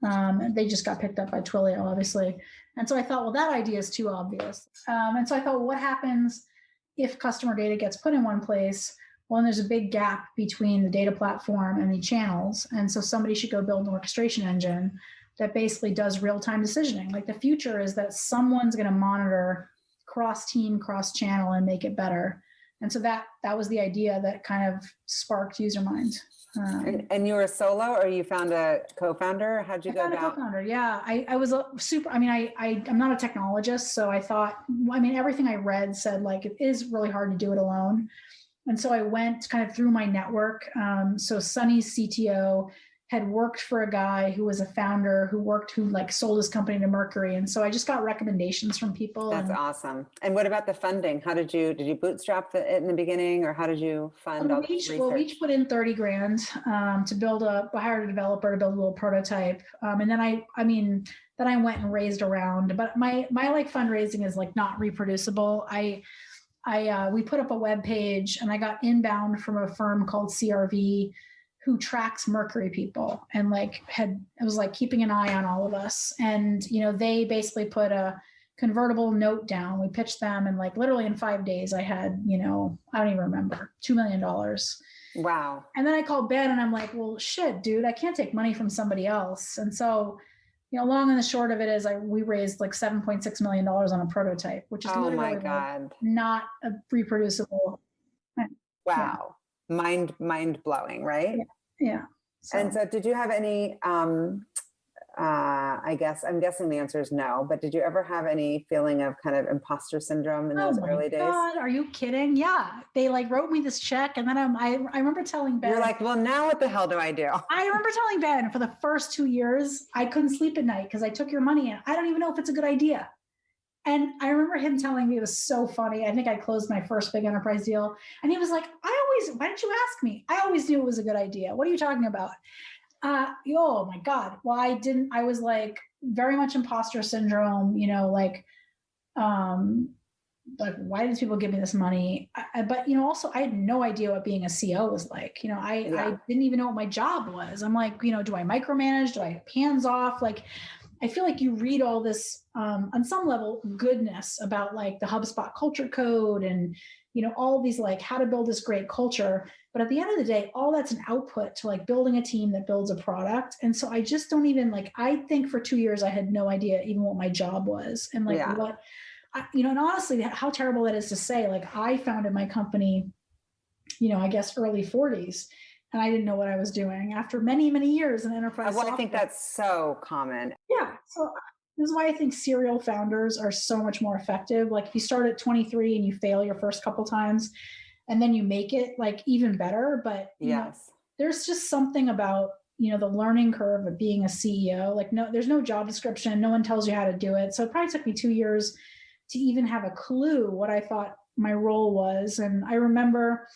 And they just got picked up by Twilio, obviously. And so I thought, well, that idea is too obvious. And so I thought, well, what happens if customer data gets put in one place? Well, then there's a big gap between the data platform and the channels. And so somebody should go build an orchestration engine that basically does real-time decisioning. Like the future is that someone's going to monitor cross-team, cross-channel and make it better. And so that was the idea that kind of sparked Usermind. And you were solo, or you found a co-founder? How'd you go about? I found a co-founder. Yeah, I was super. I mean, I'm not a technologist, so I thought. I mean, everything I read said like it is really hard to do it alone, and so I went kind of through my network. So Sunny's CTO had worked for a guy who was a founder who like sold his company to Mercury, and so I just got recommendations from people. That's awesome. And what about the funding? How did you bootstrap it in the beginning, or how did you fund all the research? We each put in $30,000 to build I hired a developer to build a little prototype, and then I went and raised around. But my like fundraising is like not reproducible. We put up a web page, and I got inbound from a firm called CRV, who tracks Mercury people, and like it was like keeping an eye on all of us. And, they basically put a convertible note down. We pitched them, and like literally in 5 days I had, I don't even remember, $2 million. Wow. And then I called Ben and I'm like, well, shit, dude, I can't take money from somebody else. And so, long and the short of it is we raised like $7.6 million on a prototype, which is literally my like God. not a reproducible. Wow. Yeah. Mind blowing, right? Yeah. And so did you have any, I'm guessing the answer is no, but did you ever have any feeling of kind of imposter syndrome in those early days? God, are you kidding? Yeah. They like wrote me this check. And then I remember telling Ben. You're like, well, now what the hell do I do? I remember telling Ben for the first 2 years, I couldn't sleep at night because I took your money and I don't even know if it's a good idea. And I remember him telling me, it was so funny. I think I closed my first big enterprise deal. And he was like, why didn't you ask me? I always knew it was a good idea. What are you talking about? Oh my God. Well, I was like very much imposter syndrome, like, why did people give me this money? But, also I had no idea what being a CEO was like. I didn't even know what my job was. I'm like, do I micromanage? Do I have hands off? Like, I feel like you read all this on some level goodness about like the HubSpot culture code and, all these like how to build this great culture. But at the end of the day, all that's an output to like building a team that builds a product. And so I just don't even I think for 2 years, I had no idea even what my job was and like and honestly, how terrible that is to say, like I founded my company, I guess early 40s. And I didn't know what I was doing after many, many years in enterprise software. I think that's so common. Yeah. So this is why I think serial founders are so much more effective. Like if you start at 23 and you fail your first couple times and then you make it like even better. But there's just something about, the learning curve of being a CEO. Like there's no job description. No one tells you how to do it. So it probably took me 2 years to even have a clue what I thought my role was. And I remember,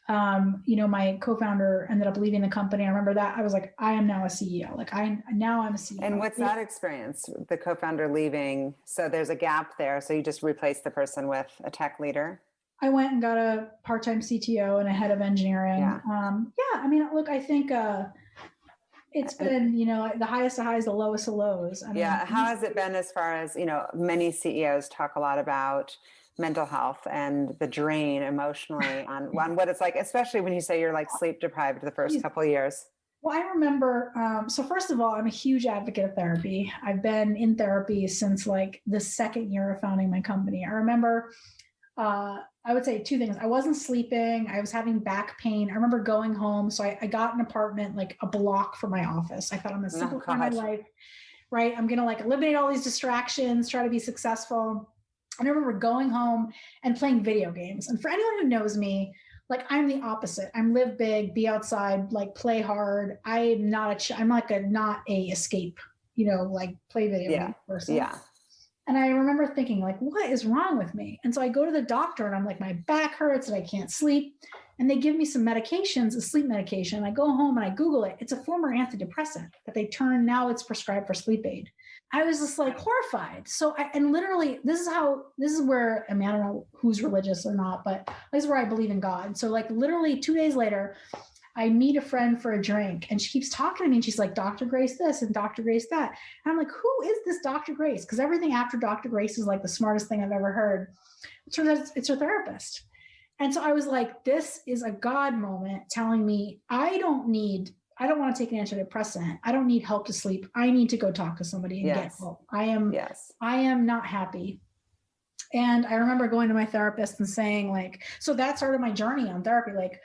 my co-founder ended up leaving the company. I remember that I was like, I am now a CEO. Like I'm a CEO. And what's that experience? The co-founder leaving. So there's a gap there. So you just replaced the person with a tech leader. I went and got a part-time CTO and a head of engineering. Look, I think, it's been, the highest of highs, the lowest of lows. How has it been as far as, many CEOs talk a lot about mental health and the drain emotionally on what it's like, especially when you say you're like sleep deprived the first couple of years? Well, I remember, so first of all, I'm a huge advocate of therapy. I've been in therapy since like the second year of founding my company. I remember, I would say two things. I wasn't sleeping. I was having back pain. I remember going home. So I got an apartment like a block from my office. I thought I'm going to simplify my life, right? I'm going to like eliminate all these distractions, try to be successful. And I remember going home and playing video games. And for anyone who knows me, like I'm the opposite. I'm live big, be outside, like play hard. I'm not a escape, like play video game person. Yeah. And I remember thinking like, what is wrong with me? And so I go to the doctor and I'm like, my back hurts and I can't sleep. And they give me some medications, a sleep medication. I go home and I Google it. It's a former antidepressant that they now it's prescribed for sleep aid. I was just like horrified. So literally, this is where, I don't know who's religious or not, but this is where I believe in God. So like literally 2 days later, I meet a friend for a drink and she keeps talking to me and she's like, Dr. Grace this and Dr. Grace that. And I'm like, who is this Dr. Grace? Because everything after Dr. Grace is like the smartest thing I've ever heard. It turns out it's her therapist. And so I was like, this is a God moment telling me I don't want to take an antidepressant. I don't need help to sleep. I need to go talk to somebody and get help. I am not happy. And I remember going to my therapist and saying like, so that started my journey on therapy. Like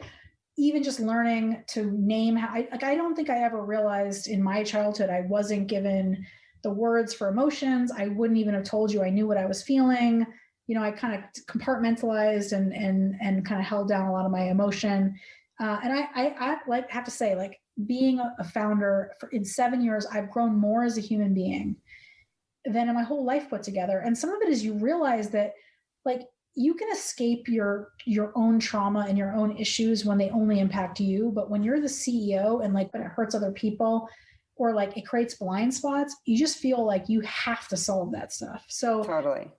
even just learning to name how I don't think I ever realized in my childhood, I wasn't given the words for emotions. I wouldn't even have told you I knew what I was feeling. I kind of compartmentalized and kind of held down a lot of my emotion. And I like have to say, like being a founder in 7 years, I've grown more as a human being than in my whole life put together. And some of it is you realize that like you can escape your own trauma and your own issues when they only impact you. But when you're the CEO and like when it hurts other people or like it creates blind spots, you just feel like you have to solve that stuff. So totally.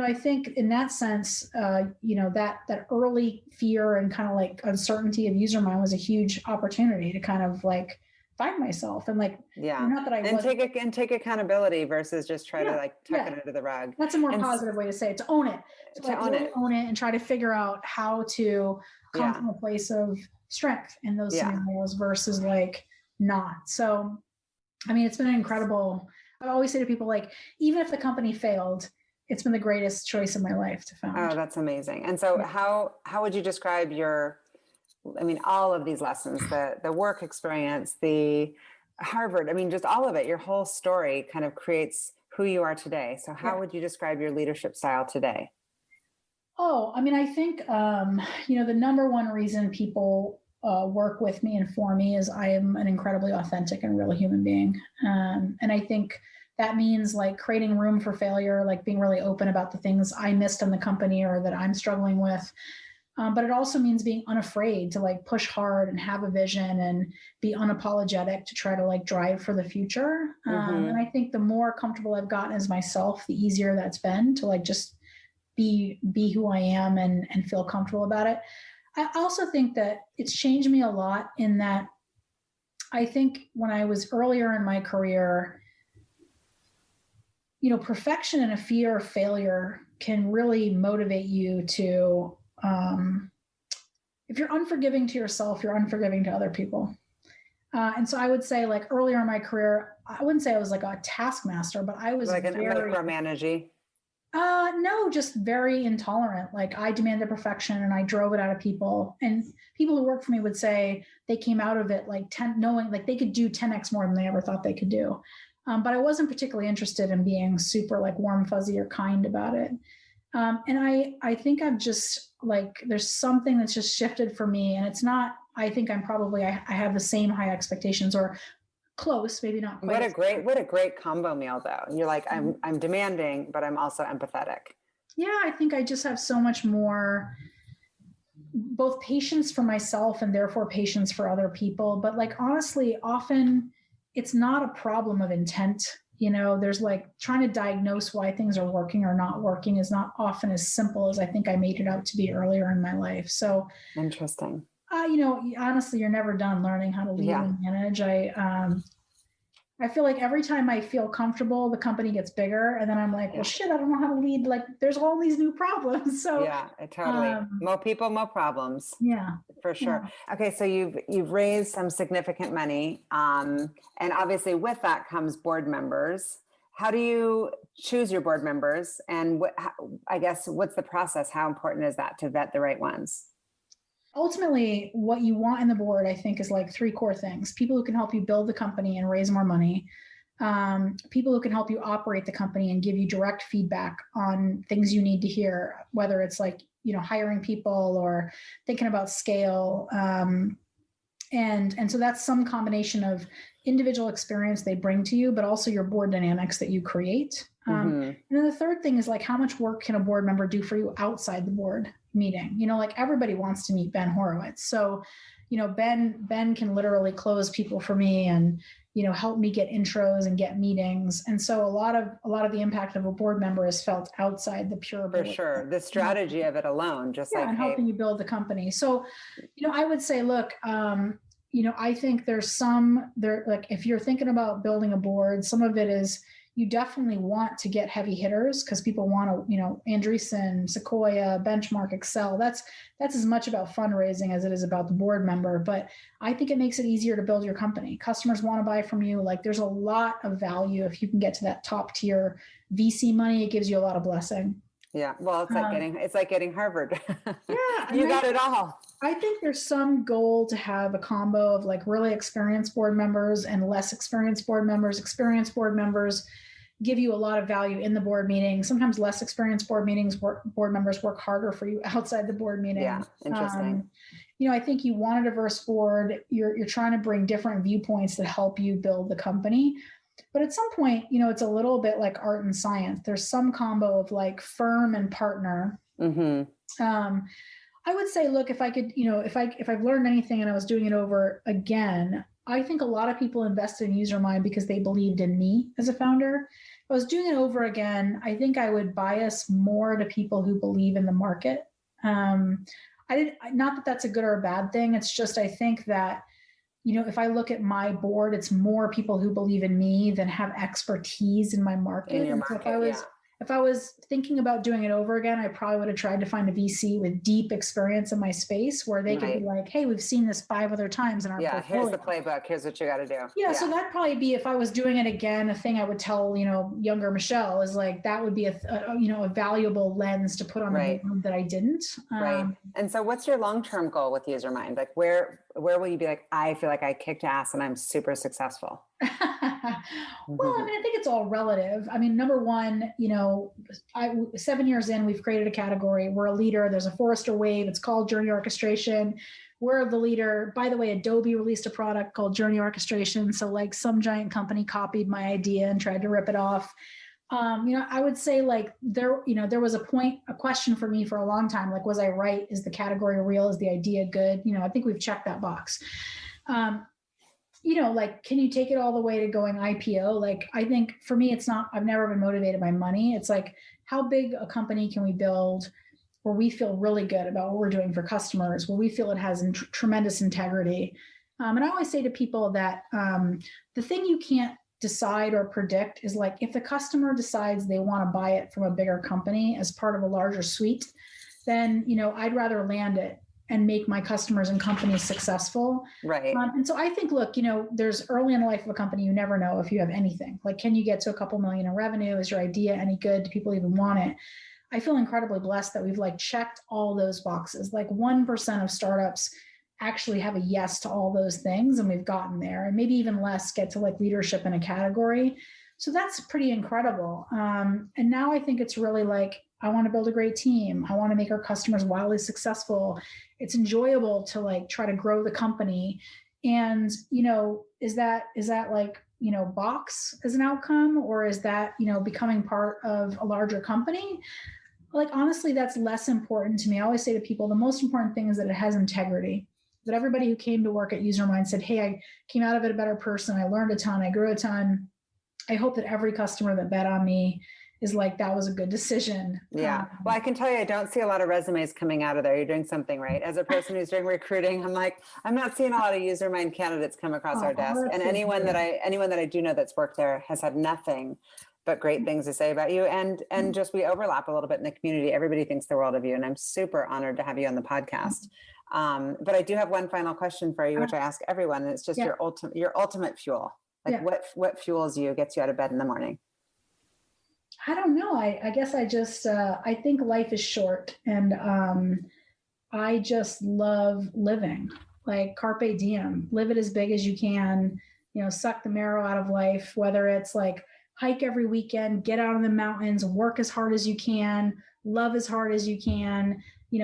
I think in that sense, that early fear and kind of like uncertainty of Usermind was a huge opportunity to kind of like find myself and like, not that I and take accountability versus just try to like tuck it under the rug. That's a more positive way to say it, to own it, to own it and try to figure out how to come from a place of strength in those scenarios versus like not. So I mean, it's been incredible. I always say to people, like, even if the company failed, it's been the greatest choice of my life to found. Oh, that's amazing. And so how would you describe all of these lessons, the work experience, the Harvard, just all of it, your whole story kind of creates who you are today. So how would you describe your leadership style today? Oh, I think, the number one reason people work with me and for me is I am an incredibly authentic and real human being. And I think that means like creating room for failure, like being really open about the things I missed in the company or that I'm struggling with. But it also means being unafraid to like push hard and have a vision and be unapologetic to try to like drive for the future. And I think the more comfortable I've gotten as myself, the easier that's been to like just be who I am and feel comfortable about it. I also think that it's changed me a lot in that I think when I was earlier in my career, perfection and a fear of failure can really motivate you to, if you're unforgiving to yourself, you're unforgiving to other people. And so I would say like earlier in my career, I wouldn't say I was like a taskmaster, but I was like a micromanager. No, just very intolerant. Like I demanded perfection and I drove it out of people. And people who worked for me would say they came out of it like knowing like they could do 10x more than they ever thought they could do. But I wasn't particularly interested in being super like warm, fuzzy or kind about it. And I think I've just like, there's something that's just shifted for me. And it's not, I think I have the same high expectations or close, maybe not quite. What a great combo meal though. You're like, I'm demanding, but I'm also empathetic. Yeah. I think I just have so much more both patience for myself and therefore patience for other people. But like, honestly, often it's not a problem of intent. There's like trying to diagnose why things are working or not working is not often as simple as I think I made it out to be earlier in my life. So interesting. Honestly, you're never done learning how to lead and manage. I feel like every time I feel comfortable, the company gets bigger, and then I'm like, well, shit, I don't know how to lead. Like, there's all these new problems. So yeah, totally. More people, more problems. Yeah, for sure. Yeah. Okay, so you've raised some significant money, and obviously with that comes board members. How do you choose your board members, and what's the process? How important is that to vet the right ones? Ultimately, what you want in the board, I think, is like three core things: people who can help you build the company and raise more money, people who can help you operate the company and give you direct feedback on things you need to hear, whether it's like, hiring people or thinking about scale. And so that's some combination of individual experience they bring to you, but also your board dynamics that you create. And then the third thing is like, how much work can a board member do for you outside the board meeting? Like everybody wants to meet Ben Horowitz. So, Ben can literally close people for me and, help me get intros and get meetings. And so a lot of the impact of a board member is felt outside the pure board. For sure. The strategy of it alone, and helping you build the company. So, I would say, look, I think like if you're thinking about building a board, some of it is you definitely want to get heavy hitters because people want to, Andreessen, Sequoia, Benchmark, Excel. That's as much about fundraising as it is about the board member. But I think it makes it easier to build your company. Customers want to buy from you. Like there's a lot of value if you can get to that top tier VC money. It gives you a lot of blessing. Yeah. Well, it's like getting Harvard. Yeah. You got it all. I think there's some goal to have a combo of like really experienced board members and less experienced board members. Experienced board members give you a lot of value in the board meeting. Sometimes less experienced board members work harder for you outside the board meeting. Yeah, interesting. I think you want a diverse board. You're trying to bring different viewpoints that help you build the company. But at some point, it's a little bit like art and science. There's some combo of like firm and partner. I would say, look, if I could, if I've learned anything and I was doing it over again, I think a lot of people invested in Usermind because they believed in me as a founder. If I was doing it over again, I think I would bias more to people who believe in the market. Not that that's a good or a bad thing. It's just, I think that, if I look at my board, it's more people who believe in me than have expertise in my market. In your market, if I was thinking about doing it over again, I probably would have tried to find a VC with deep experience in my space where they could be like, hey, we've seen this 5 other times in our portfolio. Here's the playbook. Here's what you got to do. Yeah. So that'd probably be, if I was doing it again, a thing I would tell, younger Michelle is like, that would be a valuable lens to put on the board that I didn't. Right. And so what's your long-term goal with Usermind? Like where will you be like, I feel like I kicked ass and I'm super successful? Well, I think it's all relative. Number one, 7 years in, we've created a category. We're a leader. There's a Forrester Wave. It's called Journey Orchestration. We're the leader. By the way, Adobe released a product called Journey Orchestration. So like some giant company copied my idea and tried to rip it off. I would say like there was a question for me for a long time. Like, was I right? Is the category real? Is the idea good? I think we've checked that box. Like, can you take it all the way to going IPO? Like, I think for me, it's not, I've never been motivated by money. It's like, how big a company can we build where we feel really good about what we're doing for customers, where we feel it has tremendous integrity. And I always say to people that the thing you can't decide or predict is like, if the customer decides they want to buy it from a bigger company as part of a larger suite, then, I'd rather land it and make my customers and companies successful. Right. And so I think, look, there's early in the life of a company, you never know if you have anything. Like, can you get to a couple million in revenue? Is your idea any good? Do people even want it? I feel incredibly blessed that we've like checked all those boxes. Like 1% of startups actually have a yes to all those things, and we've gotten there, and maybe even less get to like leadership in a category. So that's pretty incredible. And now I think it's really like, I want to build a great team. I want to make our customers wildly successful. It's enjoyable to like try to grow the company. And, is that like, box as an outcome, or is that, becoming part of a larger company? Like, honestly, that's less important to me. I always say to people, the most important thing is that it has integrity, that everybody who came to work at Usermind said, hey, I came out of it a better person. I learned a ton. I grew a ton. I hope that every customer that bet on me is like, that was a good decision. Yeah. Well, I can tell you, I don't see a lot of resumes coming out of there. You're doing something right. As a person who's doing recruiting, I'm like, I'm not seeing a lot of Usermind candidates come across our desk. And anyone that I do know that's worked there has had nothing but great things to say about you. And just, we overlap a little bit in the community. Everybody thinks the world of you. And I'm super honored to have you on the podcast. But I do have one final question for you, which I ask everyone. And it's just your ultimate fuel. Like what fuels you, gets you out of bed in the morning? I don't know. I guess I just, I think life is short, and I just love living. Like, carpe diem, live it as big as you can, suck the marrow out of life, whether it's like hike every weekend, get out in the mountains, work as hard as you can, love as hard as you can,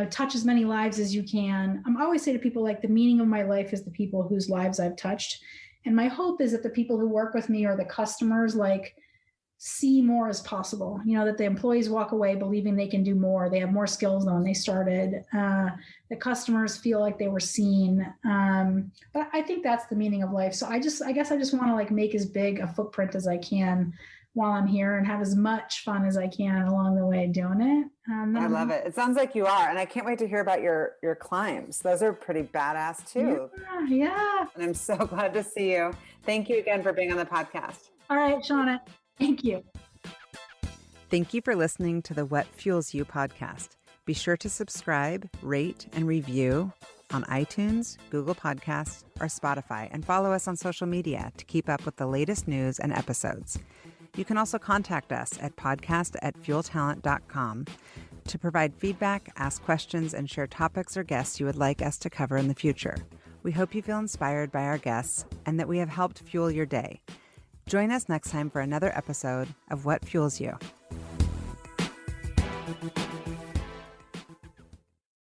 touch as many lives as you can. I always say to people, like, the meaning of my life is the people whose lives I've touched. And my hope is that the people who work with me or the customers, like, see more as possible, that the employees walk away believing they can do more. They have more skills than when they started. The customers feel like they were seen. But I think that's the meaning of life. So I guess I just want to like make as big a footprint as I can while I'm here and have as much fun as I can along the way doing it. I love it. It sounds like you are. And I can't wait to hear about your climbs. Those are pretty badass too. Yeah. And I'm so glad to see you. Thank you again for being on the podcast. All right, Shauna. Thank you. Thank you for listening to the What Fuels You podcast. Be sure to subscribe, rate, and review on iTunes, Google Podcasts, or Spotify, and follow us on social media to keep up with the latest news and episodes. You can also contact us at podcast@fueltalent.com to provide feedback, ask questions, and share topics or guests you would like us to cover in the future. We hope you feel inspired by our guests and that we have helped fuel your day. Join us next time for another episode of What Fuels You.